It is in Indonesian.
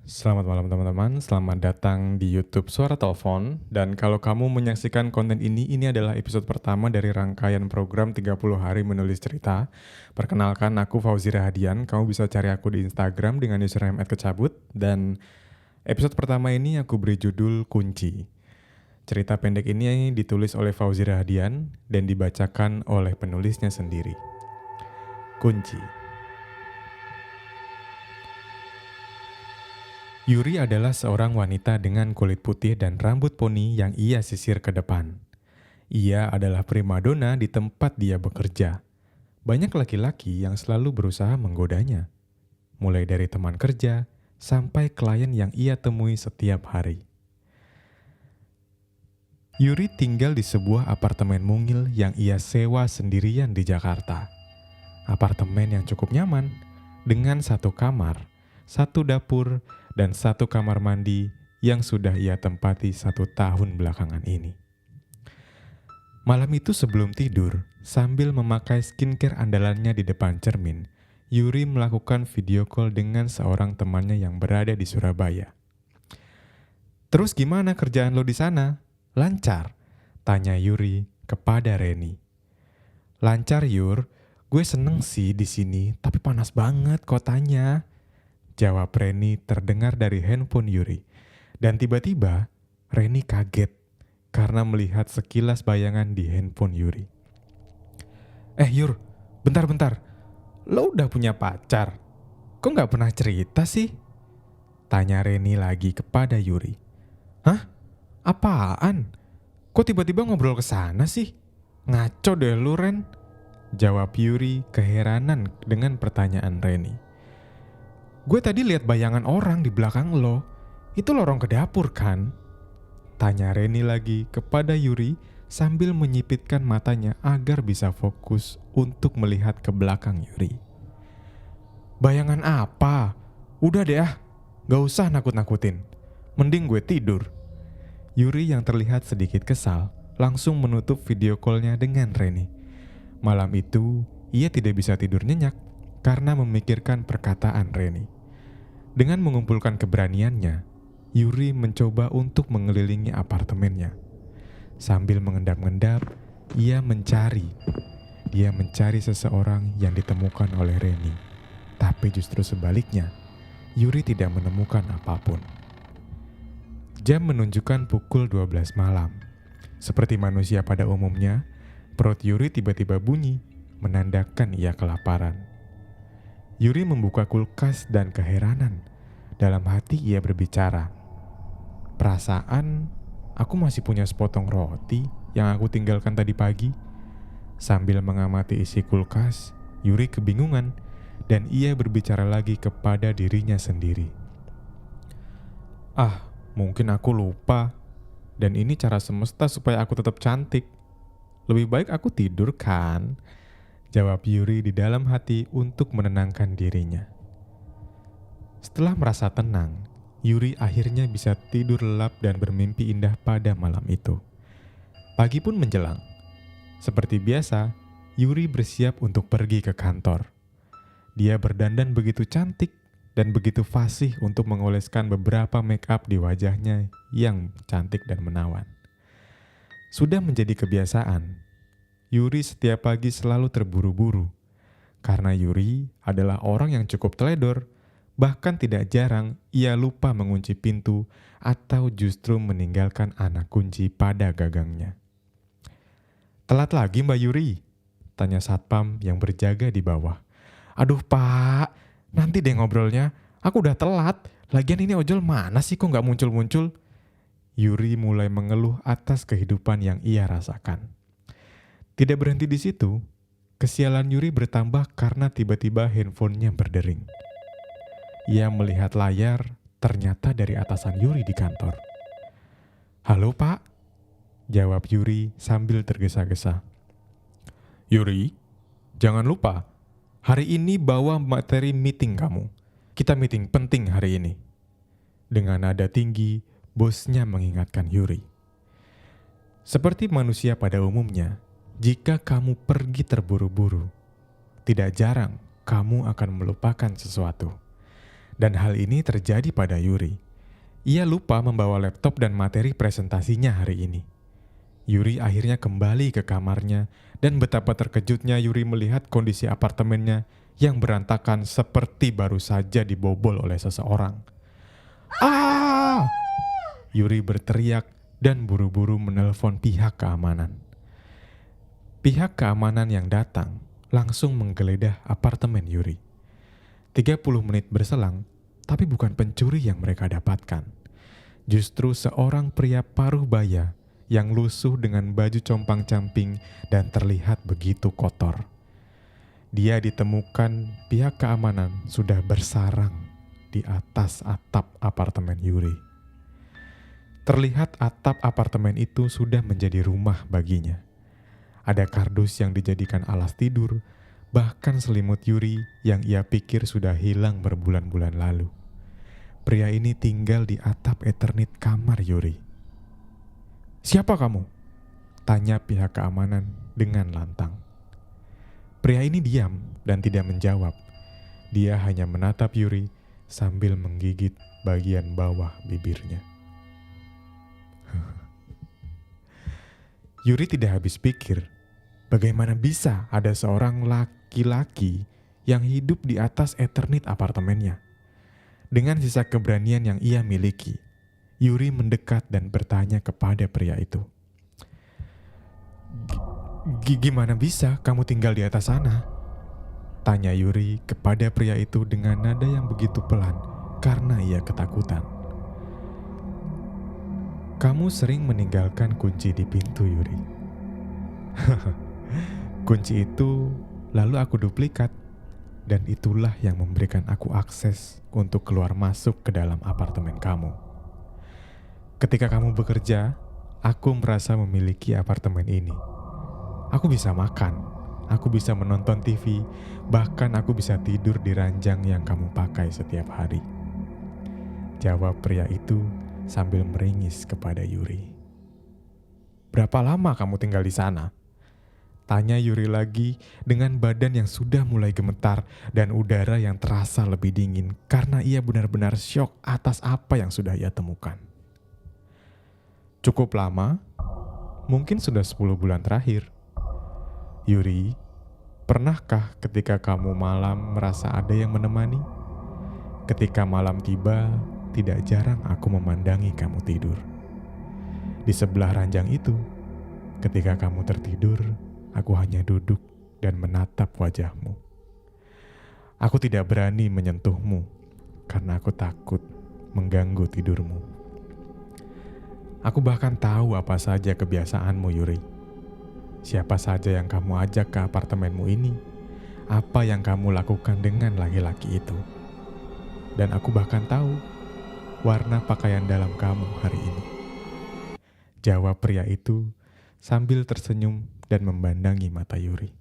Selamat malam teman-teman, selamat datang di YouTube Suara Telepon. Dan kalau kamu menyaksikan konten ini adalah episode pertama dari rangkaian program 30 hari menulis cerita. Perkenalkan, aku Fauzi Rahadian, kamu bisa cari aku di Instagram dengan username @kecabut. Dan episode pertama ini aku beri judul Kunci. Cerita pendek ini ditulis oleh Fauzi Rahadian dan dibacakan oleh penulisnya sendiri. Kunci. Yuri adalah seorang wanita dengan kulit putih dan rambut poni yang ia sisir ke depan. Ia adalah primadona di tempat dia bekerja. Banyak laki-laki yang selalu berusaha menggodanya, mulai dari teman kerja sampai klien yang ia temui setiap hari. Yuri tinggal di sebuah apartemen mungil yang ia sewa sendirian di Jakarta. Apartemen yang cukup nyaman, dengan satu kamar, satu dapur, dan satu kamar mandi yang sudah ia tempati 1 tahun belakangan ini. Malam itu sebelum tidur, sambil memakai skincare andalannya di depan cermin, Yuri melakukan video call dengan seorang temannya yang berada di Surabaya. "Terus gimana kerjaan lo di sana? Lancar?" tanya Yuri kepada Reni. "Lancar, Yur. Gue seneng sih di sini, tapi panas banget kotanya," jawab Reni terdengar dari handphone Yuri. Dan tiba-tiba Reni kaget karena melihat sekilas bayangan di handphone Yuri. Yur, bentar-bentar. Lo udah punya pacar? Kok gak pernah cerita sih?" tanya Reni lagi kepada Yuri. "Hah? Apaan? Kok tiba-tiba ngobrol ke sana sih? Ngaco deh lu, Ren," jawab Yuri keheranan dengan pertanyaan Reni. "Gue tadi lihat bayangan orang di belakang lo. Itu lorong ke dapur kan?" tanya Reni lagi kepada Yuri sambil menyipitkan matanya agar bisa fokus untuk melihat ke belakang Yuri. "Bayangan apa? Udah deh gak usah nakut-nakutin. Mending gue tidur." Yuri yang terlihat sedikit kesal langsung menutup video call-nya dengan Reni. Malam itu, ia tidak bisa tidur nyenyak karena memikirkan perkataan Reni. Dengan mengumpulkan keberaniannya, Yuri mencoba untuk mengelilingi apartemennya. Sambil mengendap-endap, ia mencari seseorang yang ditemukan oleh Reni. Tapi justru sebaliknya, Yuri tidak menemukan apapun. Jam menunjukkan pukul 12 malam. Seperti manusia pada umumnya, perut Yuri tiba-tiba bunyi, menandakan ia kelaparan. Yuri membuka kulkas dan keheranan. Dalam hati ia berbicara, "Perasaan aku masih punya sepotong roti yang aku tinggalkan tadi pagi." Sambil mengamati isi kulkas, Yuri kebingungan dan ia berbicara lagi kepada dirinya sendiri. Mungkin aku lupa. Dan ini cara semesta supaya aku tetap cantik. Lebih baik aku tidur kan?" jawab Yuri di dalam hati untuk menenangkan dirinya. Setelah merasa tenang, Yuri akhirnya bisa tidur lelap dan bermimpi indah pada malam itu. Pagi pun menjelang. Seperti biasa, Yuri bersiap untuk pergi ke kantor. Dia berdandan begitu cantik dan begitu fasih untuk mengoleskan beberapa make up di wajahnya yang cantik dan menawan. Sudah menjadi kebiasaan, Yuri setiap pagi selalu terburu-buru. Karena Yuri adalah orang yang cukup teledor, bahkan tidak jarang ia lupa mengunci pintu atau justru meninggalkan anak kunci pada gagangnya. "Telat lagi Mbak Yuri?" tanya satpam yang berjaga di bawah. "Aduh Pak, nanti deh ngobrolnya. Aku udah telat. Lagian ini ojol mana sih kok gak muncul-muncul?" Yuri mulai mengeluh atas kehidupan yang ia rasakan. Tidak berhenti di situ, kesialan Yuri bertambah karena tiba-tiba handphonenya berdering. Ia melihat layar, ternyata dari atasan Yuri di kantor. "Halo Pak," jawab Yuri sambil tergesa-gesa. "Yuri, jangan lupa, hari ini bawa materi meeting kamu. Kita meeting penting hari ini." Dengan nada tinggi, bosnya mengingatkan Yuri. Seperti manusia pada umumnya, jika kamu pergi terburu-buru, tidak jarang kamu akan melupakan sesuatu. Dan hal ini terjadi pada Yuri. Ia lupa membawa laptop dan materi presentasinya hari ini. Yuri akhirnya kembali ke kamarnya dan betapa terkejutnya Yuri melihat kondisi apartemennya yang berantakan seperti baru saja dibobol oleh seseorang. "Ah!" Yuri berteriak dan buru-buru menelpon pihak keamanan. Pihak keamanan yang datang langsung menggeledah apartemen Yuri. 30 menit berselang, tapi bukan pencuri yang mereka dapatkan. Justru seorang pria paruh baya yang lusuh dengan baju compang-camping dan terlihat begitu kotor. Dia ditemukan pihak keamanan sudah bersarang di atas atap apartemen Yuri. Terlihat atap apartemen itu sudah menjadi rumah baginya. Ada kardus yang dijadikan alas tidur, bahkan selimut Yuri yang ia pikir sudah hilang berbulan-bulan lalu. Pria ini tinggal di atap Eternit kamar Yuri. "Siapa kamu?" tanya pihak keamanan dengan lantang. Pria ini diam dan tidak menjawab. Dia hanya menatap Yuri sambil menggigit bagian bawah bibirnya. Yuri tidak habis pikir, bagaimana bisa ada seorang laki-laki yang hidup di atas Eternit apartemennya. Dengan sisa keberanian yang ia miliki, Yuri mendekat dan bertanya kepada pria itu. Gimana bisa kamu tinggal di atas sana?" tanya Yuri kepada pria itu dengan nada yang begitu pelan karena ia ketakutan. "Kamu sering meninggalkan kunci di pintu, Yuri." "Kunci itu lalu aku duplikat, dan itulah yang memberikan aku akses untuk keluar masuk ke dalam apartemen kamu. Ketika kamu bekerja, aku merasa memiliki apartemen ini. Aku bisa makan, aku bisa menonton TV, bahkan aku bisa tidur di ranjang yang kamu pakai setiap hari," jawab pria itu sambil meringis kepada Yuri. "Berapa lama kamu tinggal di sana?" tanya Yuri lagi dengan badan yang sudah mulai gemetar dan udara yang terasa lebih dingin karena ia benar-benar syok atas apa yang sudah ia temukan. "Cukup lama, mungkin sudah 10 bulan terakhir." "Yuri, pernahkah ketika kamu malam merasa ada yang menemani? Ketika malam tiba, tidak jarang aku memandangi kamu tidur. Di sebelah ranjang itu, ketika kamu tertidur, aku hanya duduk dan menatap wajahmu. Aku tidak berani menyentuhmu karena aku takut mengganggu tidurmu. Aku bahkan tahu apa saja kebiasaanmu, Yuri. Siapa saja yang kamu ajak ke apartemenmu ini, apa yang kamu lakukan dengan laki-laki itu. Dan aku bahkan tahu warna pakaian dalam kamu hari ini," jawab pria itu sambil tersenyum dan memandangi mata Yuri.